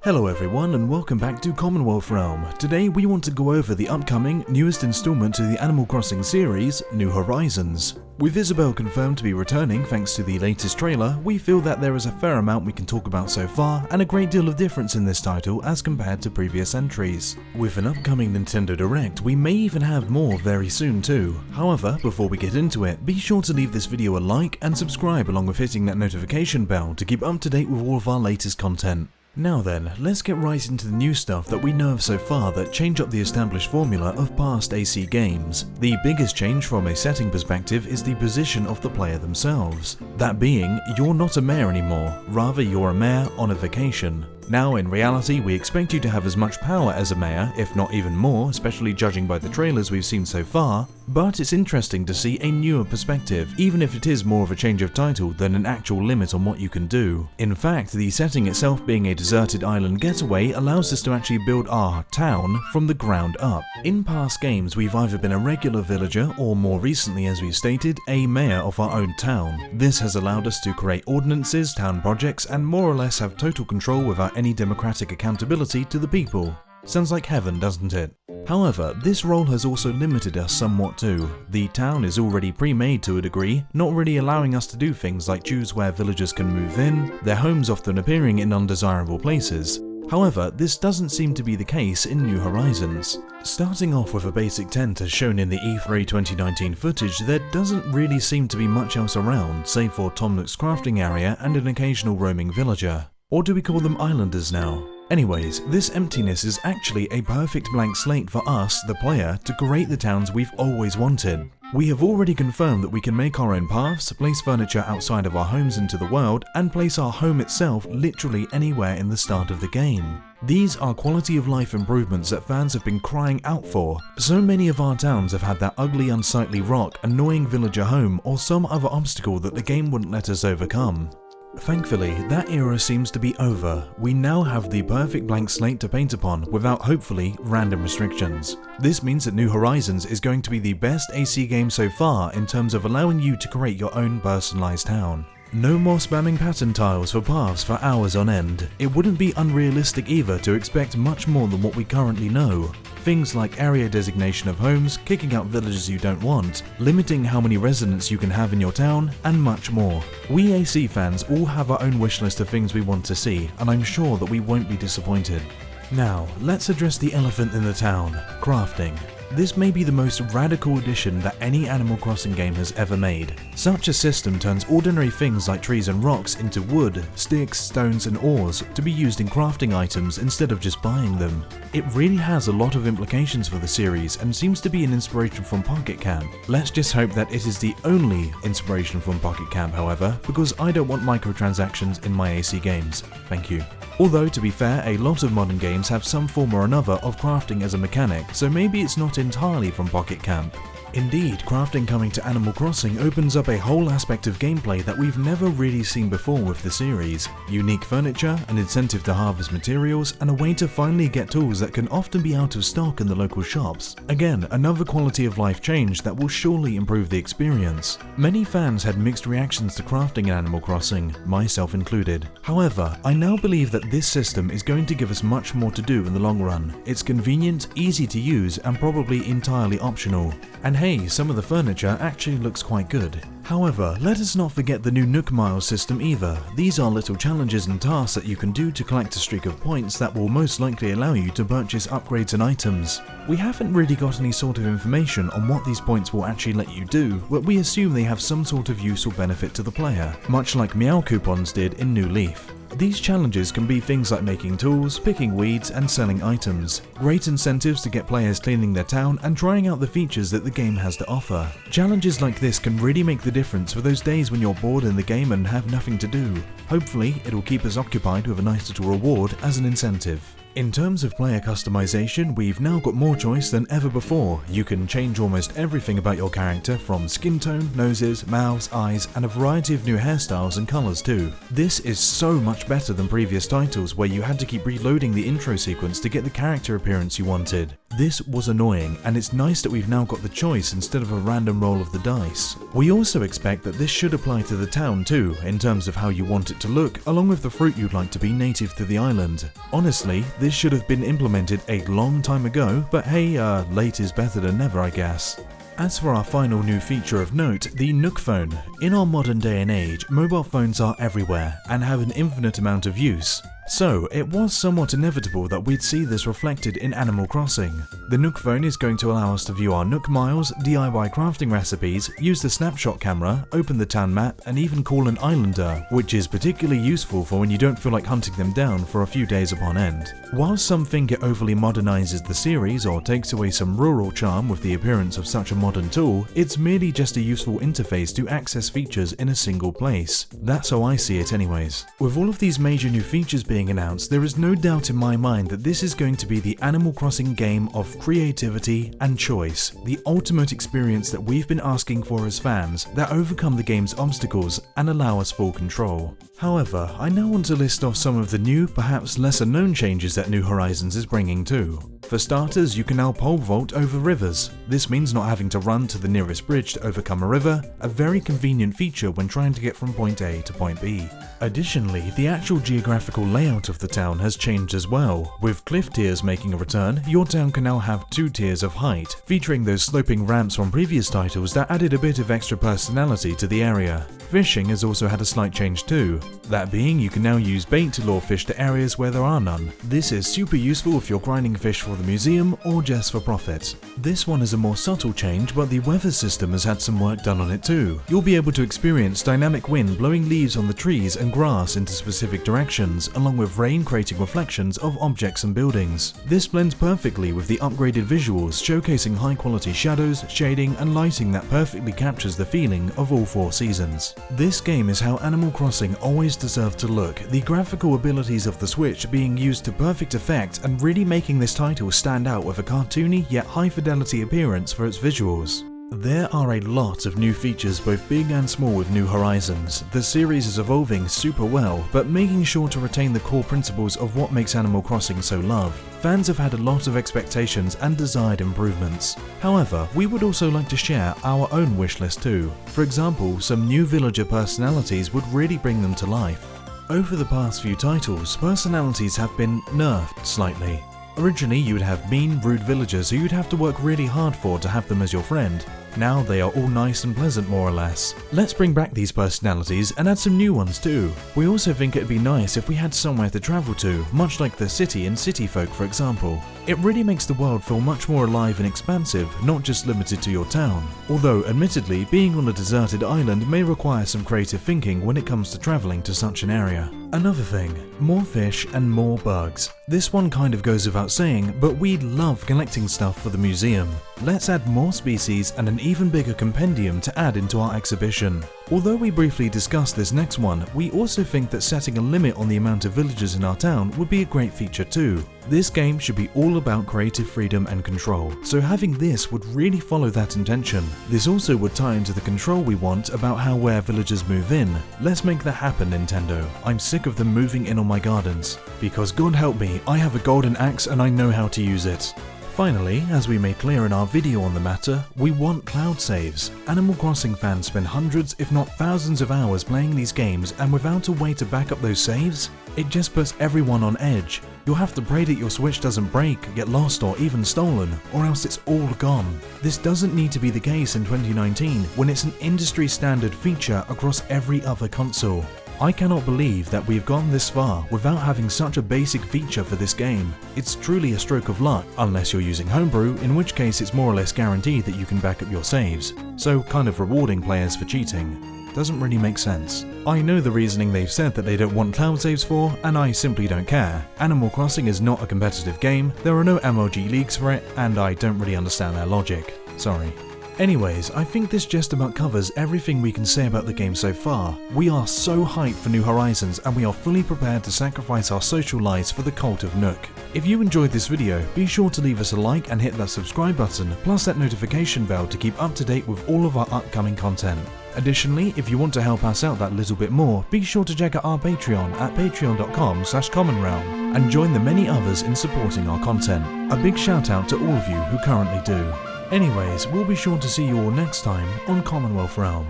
Hello everyone and welcome back to Commonwealth Realm. Today we want to go over the upcoming newest installment to the Animal Crossing series, New Horizons. With Isabelle confirmed to be returning thanks to the latest trailer, we feel that there is a fair amount we can talk about so far and a great deal of difference in this title as compared to previous entries. With an upcoming Nintendo Direct, we may even have more very soon too. However, before we get into it, be sure to leave this video a like and subscribe along with hitting that notification bell to keep up to date with all of our latest content. Now then, let's get right into the new stuff that we know of so far that change up the established formula of past AC games. The biggest change from a setting perspective is the position of the player themselves. That being, you're not a mayor anymore, rather you're a mayor on a vacation. Now in reality we expect you to have as much power as a mayor, if not even more, especially judging by the trailers we've seen so far, but it's interesting to see a newer perspective, even if it is more of a change of title than an actual limit on what you can do. In fact, the setting itself being a deserted island getaway allows us to actually build our town from the ground up. In past games we've either been a regular villager or more recently, as we've stated, a mayor of our own town. This has allowed us to create ordinances, town projects and more or less have total control without any democratic accountability to the people. Sounds like heaven, doesn't it? However, this role has also limited us somewhat too. The town is already pre-made to a degree, not really allowing us to do things like choose where villagers can move in, their homes often appearing in undesirable places. However, this doesn't seem to be the case in New Horizons. Starting off with a basic tent as shown in the E3 2019 footage, there doesn't really seem to be much else around, save for Tom Nook's crafting area and an occasional roaming villager. Or do we call them islanders now? Anyways, this emptiness is actually a perfect blank slate for us, the player, to create the towns we've always wanted. We have already confirmed that we can make our own paths, place furniture outside of our homes into the world, and place our home itself literally anywhere in the start of the game. These are quality of life improvements that fans have been crying out for. So many of our towns have had that ugly unsightly rock, annoying villager home, or some other obstacle that the game wouldn't let us overcome. Thankfully, that era seems to be over. We now have the perfect blank slate to paint upon without, hopefully, random restrictions. This means that New Horizons is going to be the best AC game so far in terms of allowing you to create your own personalized town. No more spamming pattern tiles for paths for hours on end. It wouldn't be unrealistic either to expect much more than what we currently know. Things like area designation of homes, kicking out villagers you don't want, limiting how many residents you can have in your town, and much more. We AC fans all have our own wish list of things we want to see, and I'm sure that we won't be disappointed. Now, let's address the elephant in the town, crafting. This may be the most radical addition that any Animal Crossing game has ever made. Such a system turns ordinary things like trees and rocks into wood, sticks, stones and ores to be used in crafting items instead of just buying them. It really has a lot of implications for the series and seems to be an inspiration from Pocket Camp. Let's just hope that it is the only inspiration from Pocket Camp, however, because I don't want microtransactions in my AC games. Thank you. Although, to be fair, a lot of modern games have some form or another of crafting as a mechanic, so maybe it's not entirely from Pocket Camp. Indeed, crafting coming to Animal Crossing opens up a whole aspect of gameplay that we've never really seen before with the series. Unique furniture, an incentive to harvest materials, and a way to finally get tools that can often be out of stock in the local shops. Again, another quality of life change that will surely improve the experience. Many fans had mixed reactions to crafting in Animal Crossing, myself included. However, I now believe that this system is going to give us much more to do in the long run. It's convenient, easy to use, and probably entirely optional. And hey, some of the furniture actually looks quite good. However, let us not forget the new Nook Miles system either. These are little challenges and tasks that you can do to collect a streak of points that will most likely allow you to purchase upgrades and items. We haven't really got any sort of information on what these points will actually let you do, but we assume they have some sort of use or benefit to the player, much like Meow coupons did in New Leaf. These challenges can be things like making tools, picking weeds, and selling items. Great incentives to get players cleaning their town and trying out the features that the game has to offer. Challenges like this can really make the difference for those days when you're bored in the game and have nothing to do. Hopefully, it'll keep us occupied with a nice little reward as an incentive. In terms of player customization, we've now got more choice than ever before. You can change almost everything about your character, from skin tone, noses, mouths, eyes, and a variety of new hairstyles and colours too. This is so much better than previous titles where you had to keep reloading the intro sequence to get the character appearance you wanted. This was annoying, and it's nice that we've now got the choice instead of a random roll of the dice. We also expect that this should apply to the town too, in terms of how you want it to look, along with the fruit you'd like to be native to the island. Honestly, this should have been implemented a long time ago, but hey, late is better than never, I guess. As for our final new feature of note, the Nook phone. In our modern day and age, mobile phones are everywhere and have an infinite amount of use. So, it was somewhat inevitable that we'd see this reflected in Animal Crossing. The Nook phone is going to allow us to view our Nook miles, DIY crafting recipes, use the snapshot camera, open the town map, and even call an islander, which is particularly useful for when you don't feel like hunting them down for a few days upon end. While some think it overly modernizes the series or takes away some rural charm with the appearance of such a modern tool, it's merely just a useful interface to access features in a single place. That's how I see it anyways. With all of these major new features being announced, there is no doubt in my mind that this is going to be the Animal Crossing game of creativity and choice, the ultimate experience that we've been asking for as fans that overcome the game's obstacles and allow us full control. However, I now want to list off some of the new, perhaps lesser known changes that New Horizons is bringing too. For starters, you can now pole vault over rivers. This means not having to run to the nearest bridge to overcome a river, a very convenient feature when trying to get from point A to point B. Additionally, the actual geographical layout of the town has changed as well. With cliff tiers making a return, your town can now have 2 tiers of height, featuring those sloping ramps from previous titles that added a bit of extra personality to the area. Fishing has also had a slight change too. That being, you can now use bait to lure fish to areas where there are none. This is super useful if you're grinding fish for the museum or just for profit. This one is a more subtle change, but the weather system has had some work done on it too. You'll be able to experience dynamic wind blowing leaves on the trees and grass into specific directions, along with rain creating reflections of objects and buildings. This blends perfectly with the upgraded visuals, showcasing high quality shadows, shading, and lighting that perfectly captures the feeling of all 4 seasons. This game is how Animal Crossing always deserved to look, the graphical abilities of the Switch being used to perfect effect and really making this title stand out with a cartoony yet high fidelity appearance for its visuals. There are a lot of new features, both big and small, with New Horizons. The series is evolving super well, but making sure to retain the core principles of what makes Animal Crossing so loved. Fans have had a lot of expectations and desired improvements. However, we would also like to share our own wish list too. For example, some new villager personalities would really bring them to life. Over the past few titles, personalities have been nerfed slightly. Originally, you would have mean, rude villagers who you'd have to work really hard for to have them as your friend. Now they are all nice and pleasant, more or less. Let's bring back these personalities and add some new ones too. We also think it'd be nice if we had somewhere to travel to, much like the city in City Folk, for example. It really makes the world feel much more alive and expansive, not just limited to your town. Although, admittedly, being on a deserted island may require some creative thinking when it comes to traveling to such an area. Another thing, more fish and more bugs. This one kind of goes without saying, but we love collecting stuff for the museum. Let's add more species and an even bigger compendium to add into our exhibition. Although we briefly discussed this next one, we also think that setting a limit on the amount of villagers in our town would be a great feature too. This game should be all about creative freedom and control, so having this would really follow that intention. This also would tie into the control we want about how where villagers move in. Let's make that happen, Nintendo. I'm sick of them moving in on my gardens. Because God help me, I have a golden axe and I know how to use it. Finally, as we made clear in our video on the matter, we want cloud saves. Animal Crossing fans spend hundreds if not thousands of hours playing these games, and without a way to back up those saves, it just puts everyone on edge. You'll have to pray that your Switch doesn't break, get lost, or even stolen, or else it's all gone. This doesn't need to be the case in 2019 when it's an industry standard feature across every other console. I cannot believe that we've gone this far without having such a basic feature for this game. It's truly a stroke of luck, unless you're using Homebrew, in which case it's more or less guaranteed that you can back up your saves, so kind of rewarding players for cheating. Doesn't really make sense. I know the reasoning they've said that they don't want cloud saves for, and I simply don't care. Animal Crossing is not a competitive game, there are no MLG leagues for it, and I don't really understand their logic. Sorry. Anyways, I think this just about covers everything we can say about the game so far. We are so hyped for New Horizons and we are fully prepared to sacrifice our social lives for the Cult of Nook. If you enjoyed this video, be sure to leave us a like and hit that subscribe button, plus that notification bell to keep up to date with all of our upcoming content. Additionally, if you want to help us out that little bit more, be sure to check out our Patreon at patreon.com/commonrealm and join the many others in supporting our content. A big shout out to all of you who currently do. Anyways, we'll be sure to see you all next time on Commonwealth Realm.